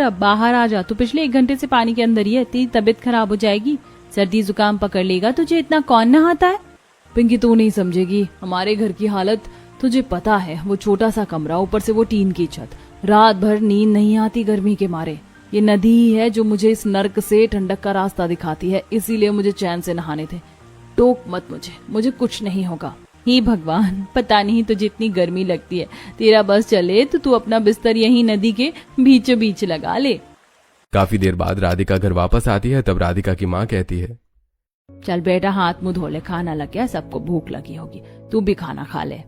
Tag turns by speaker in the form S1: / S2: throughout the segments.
S1: अब बाहर आ जा, तू पिछले 1 घंटे से पानी के अंदर ही है, तेरी तबीयत खराब हो जाएगी, सर्दी जुकाम पकड़ लेगा तुझे, इतना कौन नहाता है।
S2: पिंकी तू नहीं समझेगी, हमारे घर की हालत तुझे पता है, वो छोटा सा कमरा, ऊपर से वो टीन की छत, रात भर नींद नहीं आती गर्मी के मारे। ये नदी ही है जो मुझे इस नर्क से ठंडक का रास्ता दिखाती है, इसीलिए मुझे चैन से नहाने थे। टोक मत मुझे कुछ नहीं होगा।
S1: हे भगवान, पता नहीं तुझे इतनी गर्मी लगती है, तेरा बस चले तो तू अपना बिस्तर यहीं नदी के बीचों बीच लगा ले।
S3: काफी देर बाद राधिका घर वापस आती है। तब राधिका की माँ कहती है,
S1: चल बेटा हाथ मुंह धो ले, खाना लग गया, सबको भूख लगी होगी, तू भी खाना खा ले।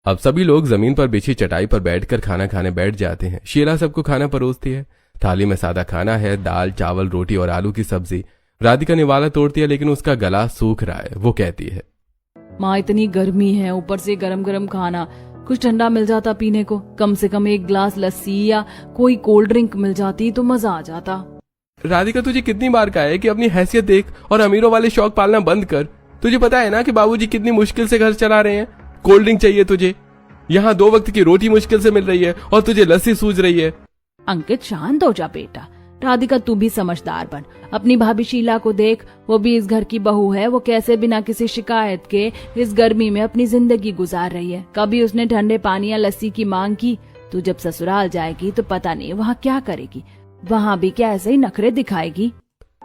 S3: अब सभी लोग जमीन पर बिछी चटाई पर बैठकर खाना खाने बैठ जाते हैं। शीला सबको खाना परोसती है। थाली में सादा खाना है, दाल चावल रोटी और आलू की सब्जी। राधिका निवाला तोड़ती है लेकिन उसका गला सूख रहा है। वो कहती है,
S2: माँ इतनी गर्मी है, ऊपर से गरम गरम खाना, कुछ ठंडा मिल जाता पीने को, कम से कम 1 गिलास लस्सी या कोई कोल्ड ड्रिंक मिल जाती तो मजा आ जाता।
S3: राधिका तुझे कितनी बार कहा है कि अपनी हैसियत देख और अमीरों वाले शौक पालना बंद कर। तुझे पता है ना कि बाबूजी कितनी मुश्किल से घर चला रहे हैं। कोल्ड ड्रिंक चाहिए तुझे, यहाँ 2 वक्त की रोटी मुश्किल से मिल रही है और तुझे लस्सी सूझ रही है।
S1: अंकित शांत हो जा बेटा। राधिका तू भी समझदार बन, अपनी भाभी शीला को देख, वो भी इस घर की बहू है, वो कैसे बिना किसी शिकायत के इस गर्मी में अपनी जिंदगी गुजार रही है। कभी उसने ठंडे पानी या लस्सी की मांग की? तू जब ससुराल जाएगी तो पता नहीं वहाँ क्या करेगी, वहाँ भी क्या ऐसे ही नखरे दिखाएगी।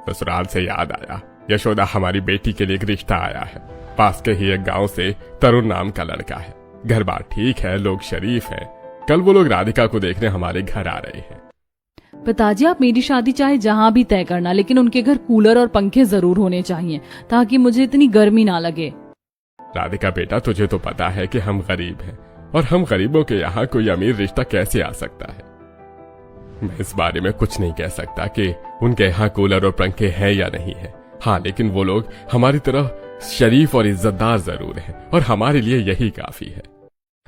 S4: ससुराल से याद आया, यशोदा हमारी बेटी के लिए एक रिश्ता आया है। पास के ही एक गांव से तरुण नाम का लड़का है, घर बार ठीक है, लोग शरीफ है। कल वो लोग राधिका को देखने हमारे घर आ रहे हैं।
S2: पिताजी आप मेरी शादी चाहे जहाँ भी तय करना, लेकिन उनके घर कूलर और पंखे जरूर होने चाहिए ताकि मुझे इतनी गर्मी ना लगे।
S4: राधिका बेटा तुझे तो पता है कि हम गरीब हैं और हम गरीबों के यहाँ कोई अमीर रिश्ता कैसे आ सकता है। मैं इस बारे में कुछ नहीं कह सकता कि उनके यहाँ कूलर और पंखे हैं या नहीं है। हाँ, लेकिन वो लोग हमारी तरह शरीफ और इज्जतदार जरूर हैं और हमारे लिए यही काफी है।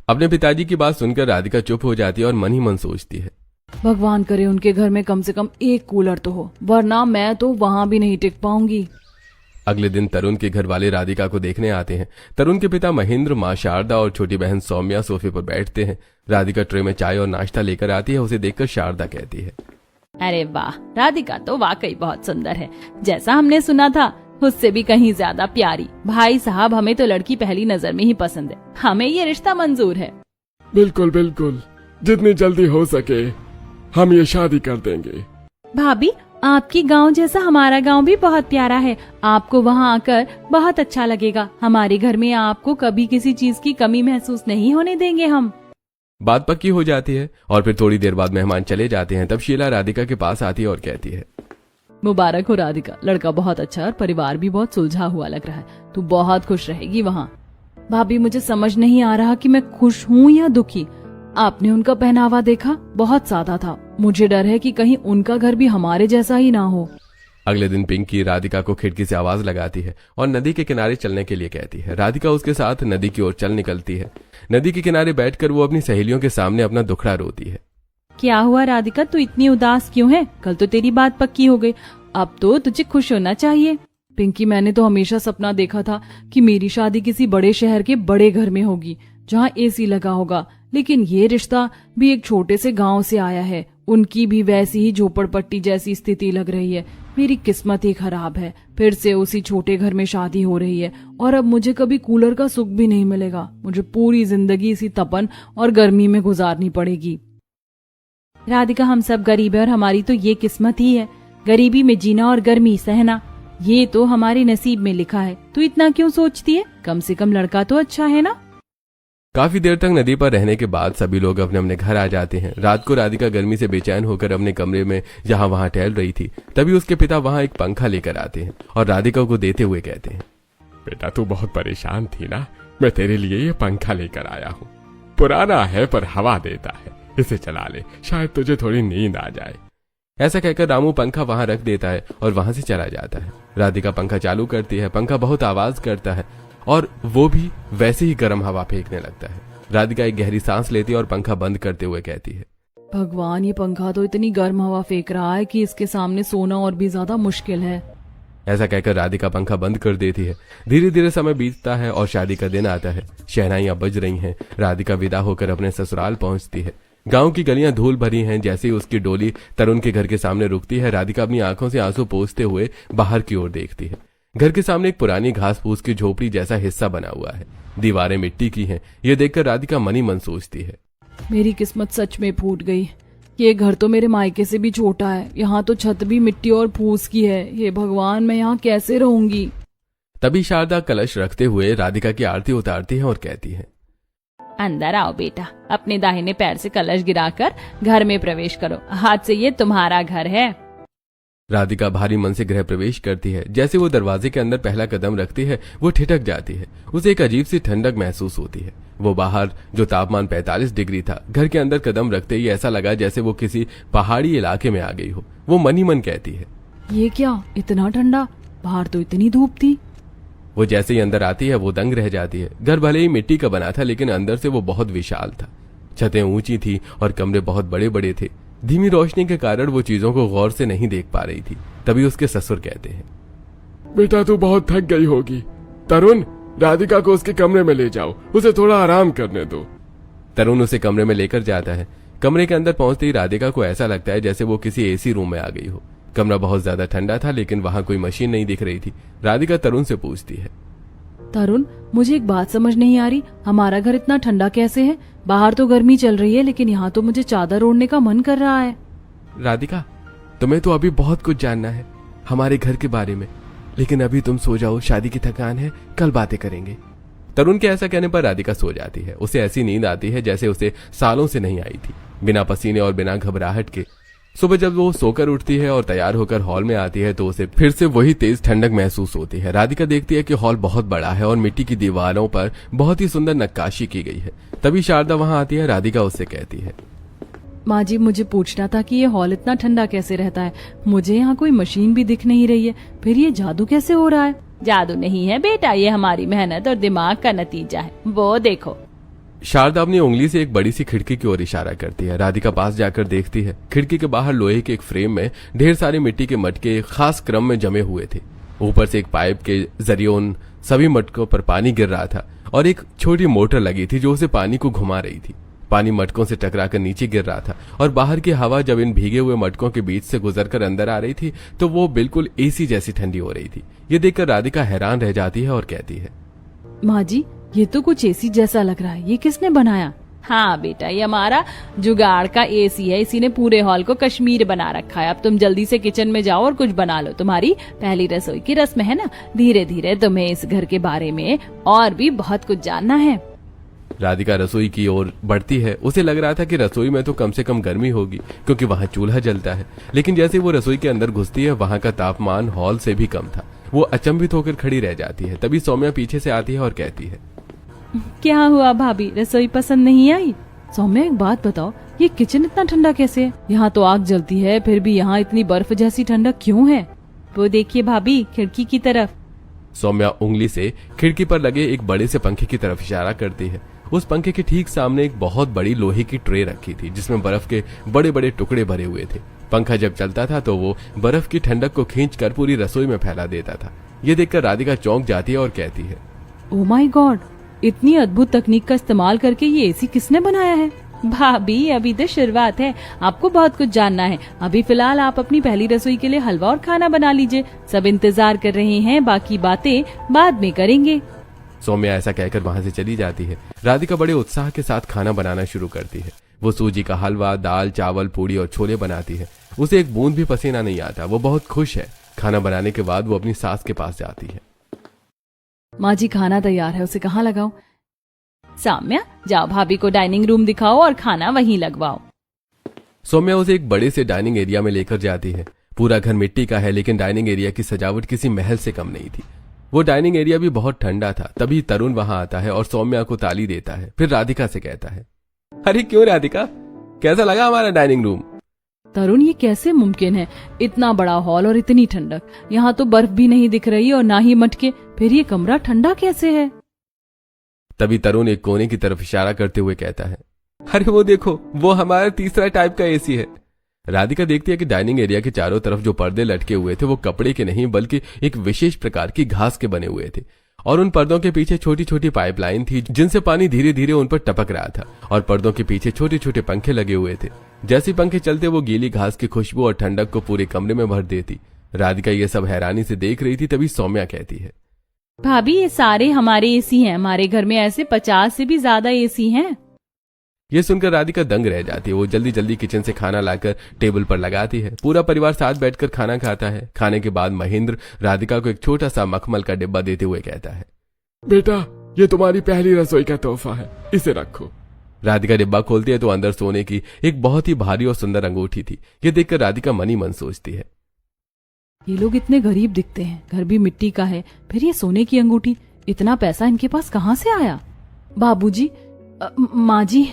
S3: अपने पिताजी की बात सुनकर राधिका चुप हो जाती है और मन ही मन सोचती है,
S2: भगवान करे उनके घर में कम से कम 1 कूलर तो हो, वरना मैं तो वहाँ भी नहीं टिक पाऊंगी।
S3: अगले दिन तरुण के घर वाले राधिका को देखने आते हैं। तरुण के पिता महेंद्र, माँ शारदा और छोटी बहन सौम्या सोफे पर बैठते हैं। राधिका ट्रे में चाय और नाश्ता लेकर आती है। उसे देखकर शारदा कहती है,
S1: अरे वाह, राधिका तो वाकई बहुत सुंदर है, जैसा हमने सुना था उससे भी कहीं ज्यादा प्यारी। भाई साहब, हमें तो लड़की पहली नजर में ही पसंद है, हमें ये रिश्ता मंजूर है।
S4: बिल्कुल बिल्कुल, जितनी जल्दी हो सके हम ये शादी कर देंगे।
S1: भाभी, आपकी गांव जैसा हमारा गांव भी बहुत प्यारा है, आपको वहां आकर बहुत अच्छा लगेगा। हमारे घर में आपको कभी किसी चीज की कमी महसूस नहीं होने देंगे हम।
S3: बात पक्की हो जाती है और फिर थोड़ी देर बाद मेहमान चले जाते हैं। तब शीला राधिका के पास आती है और कहती है,
S2: मुबारक हो राधिका, लड़का बहुत अच्छा है और परिवार भी बहुत सुलझा हुआ लग रहा है, तू बहुत खुश रहेगी वहाँ। भाभी मुझे समझ नहीं आ रहा कि मैं खुश हूँ या दुखी। आपने उनका पहनावा देखा, बहुत सादा था, मुझे डर है कि कहीं उनका घर भी हमारे जैसा ही ना हो।
S3: अगले दिन पिंकी राधिका को खिड़की से आवाज लगाती है और नदी के किनारे चलने के लिए कहती है। राधिका उसके साथ नदी की ओर चल निकलती है। नदी के किनारे बैठकर वो अपनी सहेलियों के सामने अपना दुखड़ा रोती है।
S1: क्या हुआ राधिका, तू इतनी उदास क्यों है? कल तो तेरी बात पक्की हो गई, अब तो तुझे खुश होना चाहिए।
S2: पिंकी, मैंने तो हमेशा सपना देखा था कि मेरी शादी किसी बड़े शहर के बड़े घर में होगी जहाँ एसी लगा होगा, लेकिन ये रिश्ता भी एक छोटे से गांव से आया है। उनकी भी वैसी ही झोपड़पट्टी जैसी स्थिति लग रही है। मेरी किस्मत ही खराब है, फिर से उसी छोटे घर में शादी हो रही है और अब मुझे कभी कूलर का सुख भी नहीं मिलेगा। मुझे पूरी जिंदगी इसी तपन और गर्मी में गुजारनी पड़ेगी।
S1: राधिका, हम सब गरीब है और हमारी तो ये किस्मत ही है, गरीबी में जीना और गर्मी सहना, ये तो हमारे नसीब में लिखा है। तू इतना क्यों सोचती है? कम से कम लड़का तो अच्छा है ना।
S3: काफी देर तक नदी पर रहने के बाद सभी लोग अपने अपने घर आ जाते हैं। रात को राधिका गर्मी से बेचैन होकर अपने कमरे में जहां वहां टहल रही थी, तभी उसके पिता वहां एक पंखा लेकर आते हैं और राधिका को देते हुए कहते हैं,
S4: बेटा तू बहुत परेशान थी ना, मैं तेरे लिए ये पंखा लेकर आया हूँ। पुराना है पर हवा देता है, इसे चला ले, शायद तुझे थोड़ी नींद आ जाए।
S3: ऐसा कहकर रामू पंखा वहां रख देता है और वहां से चला जाता है। राधिका पंखा चालू करती है। पंखा बहुत आवाज करता है और वो भी वैसे ही गर्म हवा फेंकने लगता है। राधिका एक गहरी सांस लेती है और पंखा बंद करते हुए कहती है,
S2: भगवान, ये पंखा तो इतनी गर्म हवा फेंक रहा है कि इसके सामने सोना और भी ज्यादा मुश्किल है।
S3: ऐसा कहकर राधिका पंखा बंद कर देती है। धीरे धीरे समय बीतता है और शादी का दिन आता है। शहनाइयां बज रही हैं। राधिका विदा होकर अपने ससुराल पहुंचती है। गांव की गलियां धूल भरी हैं। जैसे ही उसकी डोली तरुण के घर के सामने रुकती है, राधिका अपनी आंखों से आंसू पोंछते हुए बाहर की ओर देखती है। घर के सामने एक पुरानी घास फूस की झोपड़ी जैसा हिस्सा बना हुआ है। दीवारें मिट्टी की हैं। ये देखकर राधिका मन ही मन सोचती है,
S2: मेरी किस्मत सच में फूट गई। ये घर तो मेरे मायके से भी छोटा है, यहाँ तो छत भी मिट्टी और फूस की है। हे भगवान, मैं यहाँ कैसे रहूंगी।
S3: तभी शारदा कलश रखते हुए राधिका की आरती उतारती है और कहती है,
S1: अंदर आओ बेटा, अपने दाहिने पैर से कलश गिराकर घर में प्रवेश करो। आज से ये तुम्हारा घर है।
S3: राधिका भारी मन से गृह प्रवेश करती है। जैसे वो दरवाजे के अंदर पहला कदम रखती है, वो ठिठक जाती है। उसे एक अजीब सी ठंडक महसूस होती है। वो बाहर जो तापमान 45 डिग्री था, घर के अंदर कदम रखते ही ऐसा लगा जैसे वो किसी पहाड़ी इलाके में आ गई हो। वो मन ही मन कहती है,
S2: ये क्या, इतना ठंडा? बाहर तो इतनी धूप थी।
S3: वो जैसे ही अंदर आती है वो दंग रह जाती है। घर भले ही मिट्टी का बना था, लेकिन अंदर से वो बहुत विशाल था। छतें ऊंची थी और कमरे बहुत बड़े बड़े थे। धीमी रोशनी के कारण वो चीजों को गौर से नहीं देख पा रही थी। तभी उसके ससुर कहते हैं,
S4: बेटा तू बहुत थक गई होगी। तरुण, राधिका को उसके कमरे में ले जाओ, उसे थोड़ा आराम करने दो।
S3: तरुण उसे कमरे में लेकर जाता है। कमरे के अंदर पहुंचते ही राधिका को ऐसा लगता है जैसे वो किसी एसी रूम में आ गई हो। कमरा बहुत ज्यादा ठंडा था, लेकिन वहां कोई मशीन नहीं दिख रही थी। राधिका तरुण से पूछती है,
S2: तरुण, मुझे एक बात समझ नहीं आ रही, हमारा घर इतना ठंडा कैसे है? बाहर तो गर्मी चल रही है, लेकिन यहाँ तो मुझे चादर ओढ़ने का मन कर रहा है।
S3: राधिका, तुम्हें तो अभी बहुत कुछ जानना है हमारे घर के बारे में, लेकिन अभी तुम सो जाओ, शादी की थकान है, कल बातें करेंगे। तरुण के ऐसा कहने पर राधिका सो जाती है। उसे ऐसी नींद आती है जैसे उसे सालों से नहीं आई थी। बिना पसीने और बिना घबराहट के सुबह जब वो सोकर उठती है और तैयार होकर हॉल में आती है, तो उसे फिर से वही तेज ठंडक महसूस होती है। राधिका देखती है कि हॉल बहुत बड़ा है और मिट्टी की दीवारों पर बहुत ही सुंदर नक्काशी की गई है। तभी शारदा वहां आती है। राधिका उससे कहती है,
S2: माँ जी, मुझे पूछना था कि ये हॉल इतना ठंडा कैसे रहता है? मुझे यहाँ कोई मशीन भी दिख नहीं रही है, फिर ये जादू कैसे हो रहा है?
S1: जादू नहीं है बेटा, ये हमारी मेहनत और दिमाग का नतीजा है। वो देखो।
S3: शारदा अपनी उंगली से एक बड़ी सी खिड़की की ओर इशारा करती है। राधिका पास जाकर देखती है। खिड़की के बाहर लोहे के एक फ्रेम में ढेर सारे मिट्टी के मटके एक खास क्रम में जमे हुए थे। ऊपर से एक पाइप के जरिए उन सभी मटकों पर पानी गिर रहा था और एक छोटी मोटर लगी थी जो उसे पानी को घुमा रही थी। पानी मटकों से टकराकर नीचे गिर रहा था और बाहर की हवा जब इन भीगे हुए मटकों के बीच से गुजरकर अंदर आ रही थी, तो वो बिल्कुल एसी जैसी ठंडी हो रही थी। ये देखकर राधिका हैरान रह जाती है और कहती है,
S2: माँ जी, ये तो कुछ एसी जैसा लग रहा है, ये किसने बनाया?
S1: हाँ बेटा, ये हमारा जुगाड़ का एसी है। इसी ने पूरे हॉल को कश्मीर बना रखा है। अब तुम जल्दी से किचन में जाओ और कुछ बना लो। तुम्हारी पहली रसोई की रस्म है ना। धीरे धीरे तुम्हें इस घर के बारे में और भी बहुत कुछ जानना है।
S3: राधिका रसोई की ओर बढ़ती है। उसे लग रहा था कि रसोई में तो कम से कम गर्मी होगी, क्योंकि वहां चूल्हा जलता है। लेकिन जैसे वो रसोई के अंदर घुसती है, वहां का तापमान हॉल से भी कम था। वो अचंभित होकर खड़ी रह जाती है। तभी सौम्या पीछे से आती है और कहती है,
S2: क्या हुआ भाभी, रसोई पसंद नहीं आई? सौम्या, एक बात बताओ, ये किचन इतना ठंडा कैसे है? यहाँ तो आग जलती है, फिर भी यहाँ इतनी बर्फ जैसी ठंडक क्यों है?
S1: वो देखिए भाभी, खिड़की की तरफ।
S3: सौम्या उंगली से खिड़की पर लगे एक बड़े से पंखे की तरफ इशारा करती है। उस पंखे के ठीक सामने एक बहुत बड़ी लोहे की ट्रे रखी थी, जिसमें बर्फ के बड़े बड़े टुकड़े भरे हुए थे। पंखा जब चलता था तो वो बर्फ की ठंडक को खींचकर पूरी रसोई में फैला देता था। ये देखकर राधिका चौंक जाती है और कहती है,
S2: ओ माय गॉड, इतनी अद्भुत तकनीक का इस्तेमाल करके ये एसी किसने बनाया है?
S1: भाभी, अभी तो शुरुआत है, आपको बहुत कुछ जानना है। अभी फिलहाल आप अपनी पहली रसोई के लिए हलवा और खाना बना लीजिए। सब इंतजार कर रहे हैं, बाकी बातें बाद में करेंगे।
S3: सौम्या ऐसा कहकर वहां से चली जाती है। राधिका बड़े उत्साह के साथ खाना बनाना शुरू करती है। वो सूजी का हलवा, दाल, चावल, पूड़ी और छोले बनाती है। उसे एक बूंद भी पसीना नहीं आता। वो बहुत खुश है। खाना बनाने के बाद वो अपनी सास के पास जाती है।
S2: माँ जी, खाना तैयार है, उसे कहाँ लगाऊं?
S1: सौम्या, जाओ भाभी को डाइनिंग रूम दिखाओ और खाना वहीं लगवाओ।
S3: सौम्या उसे एक बड़े से डाइनिंग एरिया में लेकर जाती है। पूरा घर मिट्टी का है, लेकिन डाइनिंग एरिया की सजावट किसी महल से कम नहीं थी। वो डाइनिंग एरिया भी बहुत ठंडा था। तभी तरुण वहां आता है और सौम्या को ताली देता है। फिर राधिका से कहता है, अरे क्यों राधिका, कैसा लगा हमारा डाइनिंग रूम?
S2: तरुण, ये कैसे मुमकिन है? इतना बड़ा हॉल और इतनी ठंडक, यहाँ तो बर्फ भी नहीं दिख रही और ना ही मटके, फिर ये कमरा ठंडा कैसे है?
S3: तभी तरुण एक कोने की तरफ इशारा करते हुए कहता है, अरे वो देखो, वो हमारा तीसरा टाइप का एसी है। राधिका देखती है कि डाइनिंग एरिया के चारों तरफ जो पर्दे लटके हुए थे वो कपड़े के नहीं बल्कि एक विशेष प्रकार की घास के बने हुए थे और उन पर्दों के पीछे छोटी छोटी पाइपलाइन थी जिनसे पानी धीरे धीरे उन पर टपक रहा था, और पर्दों के पीछे छोटे छोटे पंखे लगे हुए थे। जैसे पंखे चलते वो गीली घास की खुशबू और ठंडक को पूरे कमरे में भर देती। राधिका ये सब हैरानी से देख रही थी, तभी सौम्या कहती है,
S1: भाभी ये सारे हमारे एसी हैं, हमारे घर में ऐसे 50 से भी ज्यादा एसी हैं।
S3: ये सुनकर राधिका दंग रह जाती है। वो जल्दी जल्दी किचन से खाना लाकर टेबल पर लगाती है। पूरा परिवार साथ बैठकर खाना खाता है। खाने के बाद महेंद्र राधिका को एक छोटा सा मखमल का डिब्बा देते हुए कहता है,
S4: बेटा ये तुम्हारी पहली रसोई का तोहफा है, इसे रखो।
S3: राधिका डिब्बा खोलती है तो अंदर सोने की एक बहुत ही भारी और सुंदर अंगूठी थी। ये देखकर राधिका मन ही मन सोचती है,
S2: ये लोग इतने गरीब दिखते हैं, घर भी मिट्टी का है, फिर ये सोने की अंगूठी, इतना पैसा इनके पास कहाँ से आया? बाबूजी, माँ जी,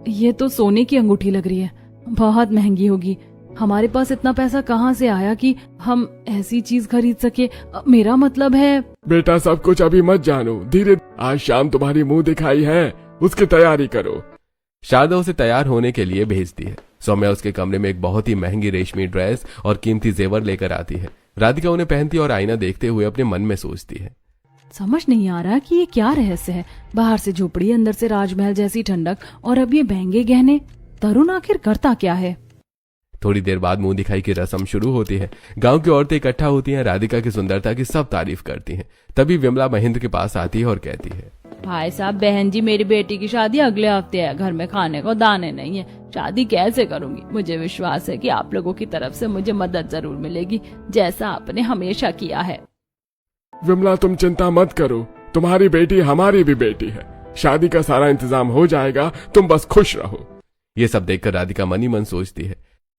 S2: ये तो सोने की अंगूठी लग रही है, बहुत महंगी होगी। हमारे पास इतना पैसा कहाँ से आया कि हम ऐसी चीज खरीद सके? मेरा मतलब है।
S4: बेटा सब कुछ अभी मत जानो, धीरे, आज शाम तुम्हारी मुंह दिखाई है, उसकी तैयारी करो।
S3: शारदा उसे तैयार होने के लिए भेजती है। सौम्या उसके कमरे में एक बहुत ही महंगी रेशमी ड्रेस और कीमती जेवर लेकर आती है। राधिका उन्हें पहनती और आईना देखते हुए अपने मन में सोचती है,
S2: समझ नहीं आ रहा कि ये क्या रहस्य है। बाहर से झोपड़ी, अंदर से राजमहल जैसी ठंडक, और अब ये महंगे गहने। तरुण आखिर करता क्या है?
S3: थोड़ी देर बाद मुंह दिखाई की रस्म शुरू होती है। गांव की औरतें इकट्ठा होती हैं, राधिका की सुंदरता की सब तारीफ करती हैं। तभी विमला महेंद्र के पास आती है और कहती है,
S1: भाई साहब, बहन जी, मेरी बेटी की शादी अगले हफ्ते है, घर में खाने को दाने नहीं है, शादी कैसे करूंगी? मुझे विश्वास है कि आप लोगों की तरफ से मुझे मदद जरूर मिलेगी, जैसा आपने हमेशा किया है।
S4: विमला तुम चिंता मत करो, तुम्हारी बेटी हमारी भी बेटी है, शादी का सारा इंतजाम हो जाएगा, तुम बस खुश रहो।
S3: ये सब देखकर राधिका मन ही मन सोचती है,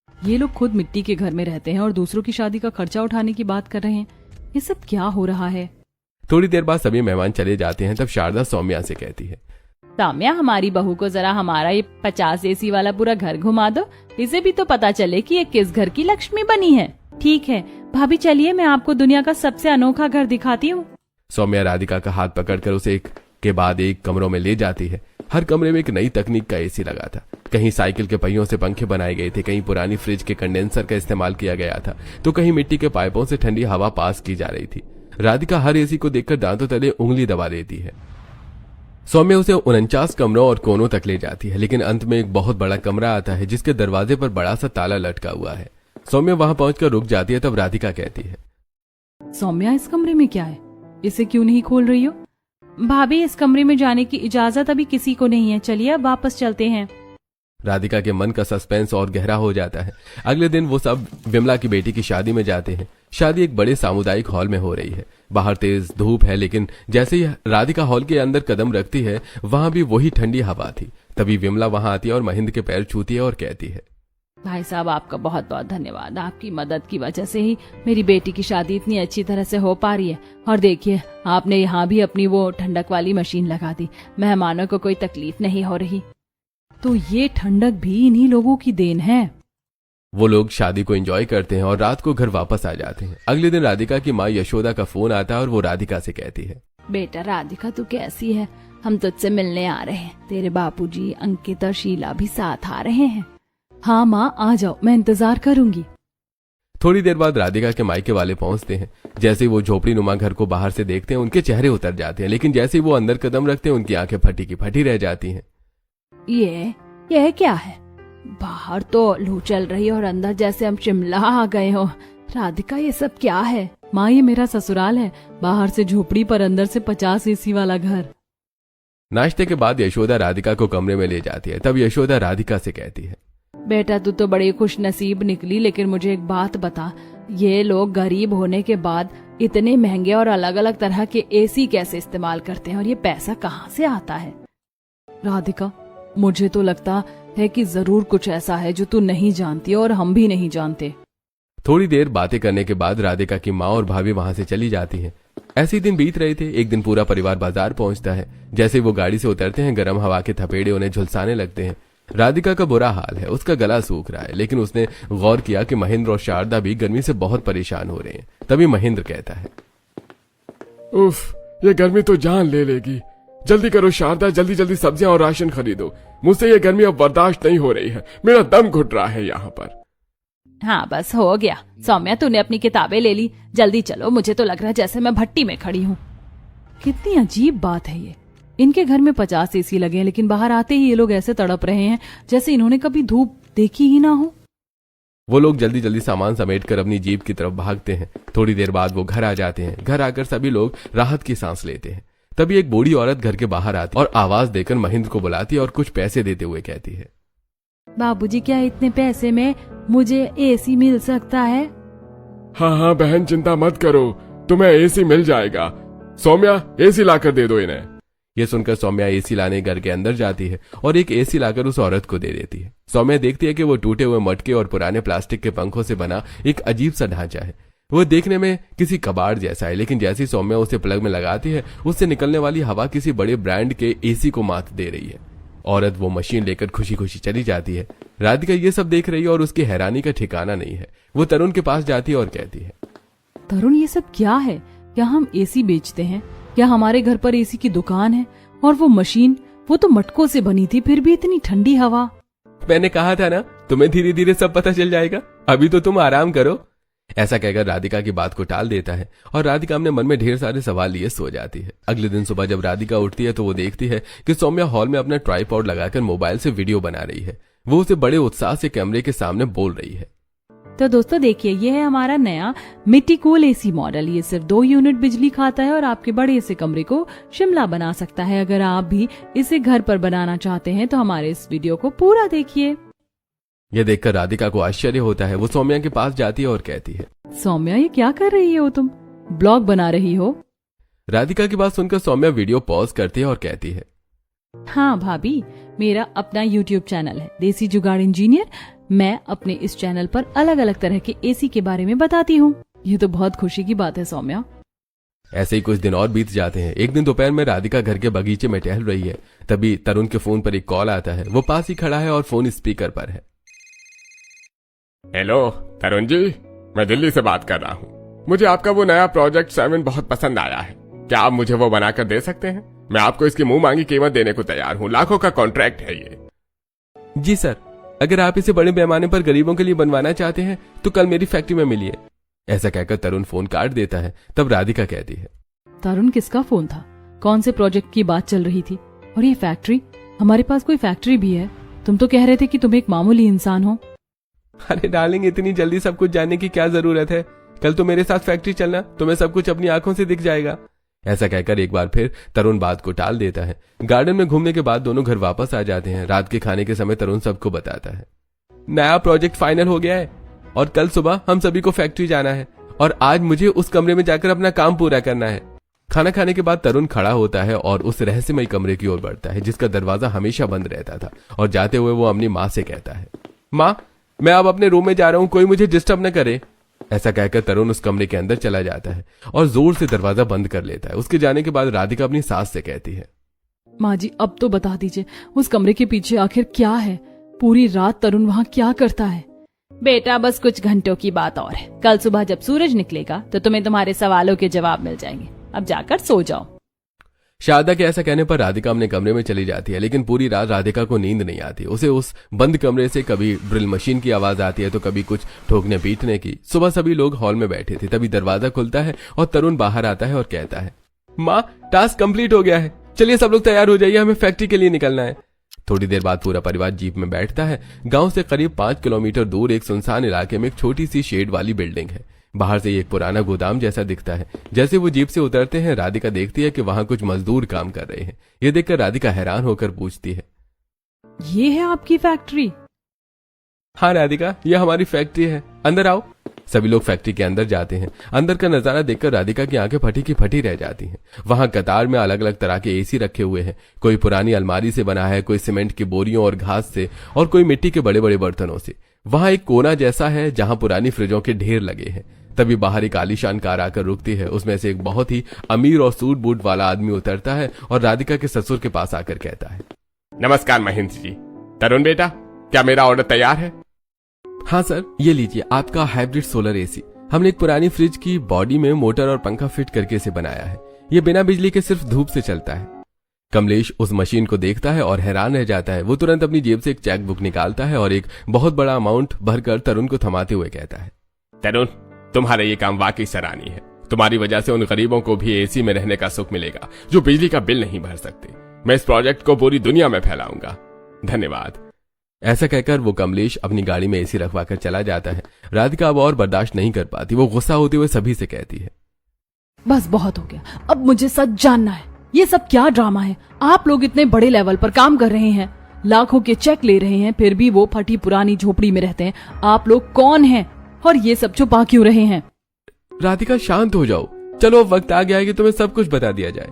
S2: ये लोग खुद मिट्टी के घर में रहते हैं और दूसरों की शादी का खर्चा उठाने की बात कर रहे हैं। ये सब क्या हो रहा है?
S3: थोड़ी देर बाद सभी मेहमान चले जाते हैं। तब शारदा सौम्या से कहती है,
S1: सौम्या, हमारी बहू को जरा हमारा ये 50 एसी वाला पूरा घर घुमा दो, इसे भी तो पता चले कि ये किस घर की लक्ष्मी बनी है। ठीक है भाभी, चलिए मैं आपको दुनिया का सबसे अनोखा घर दिखाती हूँ।
S3: सौम्या राधिका का हाथ पकड़कर उसे एक के बाद एक कमरों में ले जाती है। हर कमरे में एक नई तकनीक का एसी लगा था। कहीं साइकिल के पहियों से पंखे बनाए गए थे, कहीं पुरानी फ्रिज के कंडेंसर का इस्तेमाल किया गया था, तो कहीं मिट्टी के पाइपों से ठंडी हवा पास की जा रही थी। राधिका हर एसी को देखकर दांतों तले उंगली दबा देती है। सौम्या उसे 49 कमरों और कोनों तक ले जाती है, लेकिन अंत में एक बहुत बड़ा कमरा आता है जिसके दरवाजे पर बड़ा सा ताला लटका हुआ है। सौम्या वहां पहुंचकर रुक जाती है। तब राधिका कहती है,
S2: सौम्या, इस कमरे में क्या है? इसे क्यों नहीं खोल रही हो?
S1: भाभी, इस कमरे में जाने की इजाजत अभी किसी को नहीं है, चलिए अब वापस चलते हैं।
S3: राधिका के मन का सस्पेंस और गहरा हो जाता है। अगले दिन वो सब विमला की बेटी की शादी में जाते हैं। शादी एक बड़े सामुदायिक हॉल में हो रही है। बाहर तेज धूप है, लेकिन जैसे ही राधिका हॉल के अंदर कदम रखती है, वहां भी वही ठंडी हवा थी। तभी विमला वहां आती है और महेंद्र के पैर छूती है और कहती है,
S1: भाई साहब, आपका बहुत बहुत धन्यवाद। आपकी मदद की वजह से ही मेरी बेटी की शादी इतनी अच्छी तरह से हो पा रही है। और देखिए, आपने यहाँ भी अपनी वो ठंडक वाली मशीन लगा दी, मेहमानों को कोई तकलीफ नहीं हो रही।
S2: तो ये ठंडक भी इन्हीं लोगों की देन है।
S3: वो लोग शादी को एंजॉय करते हैं और रात को घर वापस आ जाते हैं। अगले दिन राधिका की माँ यशोदा का फोन आता है और वो राधिका से कहती है,
S1: बेटा राधिका, तू कैसी है? हम तुझसे मिलने आ रहे हैं। तेरे बापूजी, अंकित और शीला भी साथ आ रहे हैं।
S2: हाँ माँ, आ जाओ, मैं इंतजार करूंगी।
S3: थोड़ी देर बाद राधिका के मायके वाले पहुंचते हैं। जैसे ही वो झोपड़ी नुमा घर को बाहर से देखते हैं, उनके चेहरे उतर जाते हैं, लेकिन जैसे ही वो अंदर कदम रखते हैं, उनकी आंखें फटी की फटी रह जाती हैं।
S1: ये क्या है? बाहर तो लू चल रही है और अंदर जैसे हम शिमला आ गए हो। राधिका, ये सब क्या है?
S2: माँ, ये मेरा ससुराल है। बाहर से झोपड़ी पर अंदर से 50 एसी वाला घर।
S3: नाश्ते के बाद यशोदा राधिका को कमरे में ले जाती है। तब यशोदा राधिका से कहती है,
S1: बेटा, तू तो बड़ी खुश नसीब निकली, लेकिन मुझे एक बात बता, ये लोग गरीब होने के बाद इतने महंगे और अलग अलग तरह के एसी कैसे इस्तेमाल करते हैं, और ये पैसा कहाँ से आता है?
S2: राधिका, मुझे तो लगता है कि जरूर कुछ ऐसा है जो तू नहीं जानती और हम भी नहीं जानते।
S3: थोड़ी देर बातें करने के बाद राधिका की माँ और भाभी वहां से चली जाती हैं। ऐसे ही दिन बीत रहे थे। एक दिन पूरा परिवार बाजार पहुंचता है। जैसे वो गाड़ी से उतरते हैं, गर्म हवा के थपेड़े उन्हें झुलसाने लगते हैं। राधिका का बुरा हाल है, उसका गला सूख रहा है, लेकिन उसने गौर किया कि महेंद्र और शारदा भी गर्मी से बहुत परेशान हो रहे हैं। तभी महेंद्र कहता है,
S4: उफ, ये गर्मी तो जान ले लेगी। जल्दी करो शारदा, जल्दी जल्दी सब्जियां और राशन खरीदो। मुझसे ये गर्मी अब बर्दाश्त नहीं हो रही है, मेरा दम घुट रहा है यहाँ पर।
S1: हाँ बस हो गया। सौम्या, तूने अपनी किताबें ले ली, जल्दी चलो, मुझे तो लग रहा है जैसे मैं भट्टी में खड़ी हूँ।
S2: कितनी अजीब बात है ये। इनके घर में 50 एसी लगे हैं, लेकिन बाहर आते ही ये लोग ऐसे तड़प रहे हैं जैसे इन्होंने कभी धूप देखी ही ना हो।
S3: वो लोग जल्दी जल्दी सामान समेटकर अपनी जीप की तरफ भागते हैं। थोड़ी देर बाद वो घर आ जाते हैं। घर आकर सभी लोग राहत की सांस लेते हैं। तभी एक बूढ़ी औरत घर के बाहर आती और आवाज देकर महेंद्र को बुलाती है और कुछ पैसे देते हुए कहती है,
S2: बाबूजी, क्या इतने पैसे में मुझे एसी मिल सकता है?
S4: हाँ बहन, चिंता मत करो, तुम्हें एसी मिल जाएगा। सौम्या, एसी लाकर दे दो इन्हें।
S3: ये सुनकर सौम्या एसी लाने घर के अंदर जाती है और एक एसी लाकर उस औरत को दे देती है। सौम्या देखती है कि वो टूटे हुए मटके और पुराने प्लास्टिक के पंखों से बना एक अजीब सा ढांचा है। वो देखने में किसी कबाड़ जैसा है, लेकिन जैसी सौम्या उसे प्लग में लगाती है उससे निकलने वाली हवा किसी बड़े ब्रांड के एसी को मात दे रही है। औरत वो मशीन लेकर खुशी खुशी चली जाती है। राधिका ये सब देख रही है और उसकी हैरानी का ठिकाना नहीं है। वो तरुण के पास जाती है और कहती है,
S2: तरुण, ये सब क्या है? क्या हम एसी बेचते हैं? क्या हमारे घर पर एसी की दुकान है? और वो मशीन, वो तो मटकों से बनी थी, फिर भी इतनी ठंडी हवा।
S3: मैंने कहा था ना, तुम्हें धीरे धीरे सब पता चल जाएगा, अभी तो तुम आराम करो। ऐसा कहकर राधिका की बात को टाल देता है और राधिका अपने मन में ढेर सारे सवाल लिए सो जाती है। अगले दिन सुबह जब राधिका उठती है तो वो देखती है कि सौम्या हॉल में अपना ट्राइपॉड लगाकर मोबाइल से वीडियो बना रही है। वो उसे बड़े उत्साह से कैमरे के सामने बोल रही है,
S2: तो दोस्तों देखिए, ये है हमारा नया मिट्टी कूल एसी मॉडल। ये सिर्फ 2 यूनिट बिजली खाता है और आपके बड़े से कमरे को शिमला बना सकता है। अगर आप भी इसे घर पर बनाना चाहते हैं तो हमारे इस वीडियो को पूरा देखिए।
S3: यह देखकर राधिका को आश्चर्य होता है। वो सौम्या के पास जाती है और कहती है,
S2: सौम्या, ये क्या कर रही हो तुम? ब्लॉग बना रही हो?
S3: राधिका की बात सुनकर सौम्या वीडियो पॉज करती है और कहती है,
S2: हाँ भाभी, मेरा अपना YouTube चैनल है देसी जुगाड़ इंजीनियर। मैं अपने इस चैनल पर अलग अलग तरह के एसी के बारे में बताती हूँ। ये तो बहुत खुशी की बात है सौम्या।
S3: ऐसे ही कुछ दिन और बीत जाते हैं। एक दिन दोपहर में राधिका घर के बगीचे में टहल रही है। तभी तरुण के फोन पर एक कॉल आता है। वो पास ही खड़ा है और फोन स्पीकर पर है।
S4: हेलो तरुण जी, मैं दिल्ली से बात कर रहा हूँ। मुझे आपका वो नया प्रोजेक्ट 7 बहुत पसंद आया है। क्या आप मुझे वो बनाकर दे सकते हैं? मैं आपको इसकी मुंह मांगी कीमत देने को तैयार हूँ। लाखों का कॉन्ट्रैक्ट है ये।
S3: जी सर, अगर आप इसे बड़े पैमाने पर गरीबों के लिए बनवाना चाहते हैं तो कल मेरी फैक्ट्री में मिलिए। ऐसा कहकर तरुण फोन काट देता है। तब राधिका कहती है,
S2: तरुण, किसका फोन था? कौन से प्रोजेक्ट की बात चल रही थी? और ये फैक्ट्री? हमारे पास कोई फैक्ट्री भी है। तुम तो कह रहे थे कि तुम एक मामूली इंसान हो।
S3: अरे डार्लिंग, इतनी जल्दी सब कुछ जानने की क्या जरूरत है? कल तो मेरे साथ फैक्ट्री चलना, तुम्हें सब कुछ अपनी आंखों से दिख जाएगा। ऐसा कहकर एक बार फिर तरुण बात को टाल देता है। गार्डन में घूमने के बाद दोनों घर वापस आ जाते हैं। रात के खाने के समय तरुण सबको बताता है, नया प्रोजेक्ट फाइनल हो गया है और कल सुबह हम सभी को फैक्ट्री जाना है और आज मुझे उस कमरे में जाकर अपना काम पूरा करना है। खाना खाने के बाद तरुण खड़ा होता है और उस रहस्यमय कमरे की ओर बढ़ता है जिसका दरवाजा हमेशा बंद रहता था। और जाते हुए वो अपनी माँ से कहता है, माँ, मैं अब अपने रूम में जा रहा हूँ, कोई मुझे डिस्टर्ब न करे। ऐसा कहकर तरुण उस कमरे के अंदर चला जाता है और जोर से दरवाजा बंद कर लेता है। उसके जाने के बाद राधिका अपनी सास से कहती है,
S2: माँ जी, अब तो बता दीजिए, उस कमरे के पीछे आखिर क्या है? पूरी रात तरुण वहाँ क्या करता है?
S1: बेटा, बस कुछ घंटों की बात और है। कल सुबह जब सूरज निकलेगा तो तुम्हें तुम्हारे सवालों के जवाब मिल जाएंगे। अब जाकर सो जाओ।
S3: शारदा के ऐसा कहने पर राधिका अपने कमरे में चली जाती है। लेकिन पूरी रात राधिका को नींद नहीं आती। उसे उस बंद कमरे से कभी ड्रिल मशीन की आवाज आती है तो कभी कुछ ठोकने पीटने की। सुबह सभी लोग हॉल में बैठे थे। तभी दरवाजा खुलता है और तरुण बाहर आता है और कहता है, माँ, टास्क कंप्लीट हो गया है, चलिए सब लोग तैयार हो जाइए, हमें फैक्ट्री के लिए निकलना है। थोड़ी देर बाद पूरा परिवार जीप में बैठता है। गांव से करीब 5 किलोमीटर दूर एक सुनसान इलाके में एक छोटी सी शेड वाली बिल्डिंग है। बाहर से एक पुराना गोदाम जैसा दिखता है। जैसे वो जीप से उतरते हैं, राधिका देखती है कि वहां कुछ मजदूर काम कर रहे हैं। ये देखकर राधिका हैरान होकर पूछती है,
S2: ये है आपकी फैक्ट्री?
S3: हाँ राधिका, ये हमारी फैक्ट्री है, अंदर आओ। सभी लोग फैक्ट्री के अंदर जाते हैं। अंदर का नजारा देखकर राधिका की आंखें फटी की फटी रह जाती हैं। वहां कतार में अलग अलग तरह के एसी रखे हुए हैं। कोई पुरानी अलमारी से बना है, कोई सीमेंट की बोरियों और घास से, और कोई मिट्टी के बड़े बड़े बर्तनों से। वहां एक कोना जैसा है जहां पुरानी फ्रिजों के ढेर लगे हैं। तभी बाहर एक आलीशान कार आकर रुकती है। उसमें से एक बहुत ही अमीर और सूट बूट वाला आदमी उतरता है और राधिका के ससुर के पास आकर कहता है,
S4: नमस्कार महेंद्र जी। तरुण बेटा, क्या मेरा ऑर्डर तैयार है?
S3: हाँ सर, ये लीजिए आपका हाइब्रिड सोलर एसी। हमने एक पुरानी फ्रिज की बॉडी में मोटर और पंखा फिट करके इसे बनाया है। ये बिना बिजली के सिर्फ धूप से चलता है। कमलेश उस मशीन को देखता है और हैरान रह जाता है। वो तुरंत अपनी जेब से एक चेक बुक निकालता है और एक बहुत बड़ा अमाउंट भरकर तरुण को थमाते हुए कहता है,
S4: तरुण, तुम्हारा ये काम वाकई सराहनीय है। तुम्हारी वजह से उन गरीबों को भी एसी में रहने का सुख मिलेगा जो बिजली का बिल नहीं भर सकते। मैं इस प्रोजेक्ट को पूरी दुनिया में फैलाऊंगा। धन्यवाद।
S3: ऐसा कहकर वो कमलेश अपनी गाड़ी में एसी रखवा कर चला जाता है। राधिका अब और बर्दाश्त नहीं कर पाती। वो गुस्सा होते हुए सभी से कहती है,
S2: बस बहुत हो गया, अब मुझे सच जानना है, ये सब क्या ड्रामा है? आप लोग इतने बड़े लेवल पर काम कर रहे हैं, लाखों के चेक ले रहे हैं, फिर भी वो फटी पुरानी झोपड़ी में रहते हैं। आप लोग कौन हैं और ये सब छुपा क्यों रहे हैं?
S3: राधिका शांत हो जाओ, चलो अब वक्त आ गया है कि तुम्हें सब कुछ बता दिया जाए।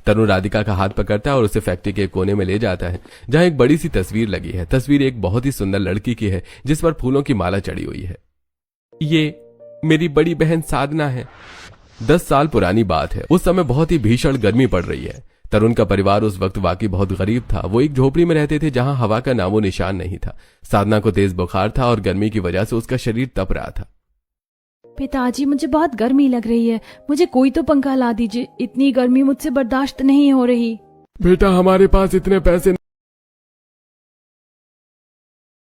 S3: तरुण राधिका का हाथ पकड़ता है और उसे फैक्ट्री के कोने में ले जाता है जहां एक बड़ी सी तस्वीर लगी है। तस्वीर एक बहुत ही सुंदर लड़की की है जिस पर फूलों की माला चढ़ी हुई है। ये मेरी बड़ी बहन साधना है। 10 साल पुरानी बात है। उस समय बहुत ही भीषण गर्मी पड़ रही है। तरुण का परिवार उस वक्त वाकई बहुत गरीब था। वो एक झोपड़ी में रहते थे जहां हवा का नामो निशान नहीं था। साधना को तेज बुखार था और गर्मी की वजह से उसका शरीर तप रहा था।
S1: पिताजी, मुझे बहुत गर्मी लग रही है, मुझे कोई तो पंखा ला दीजिए, इतनी गर्मी मुझसे बर्दाश्त नहीं हो रही।
S4: बेटा, हमारे पास इतने पैसे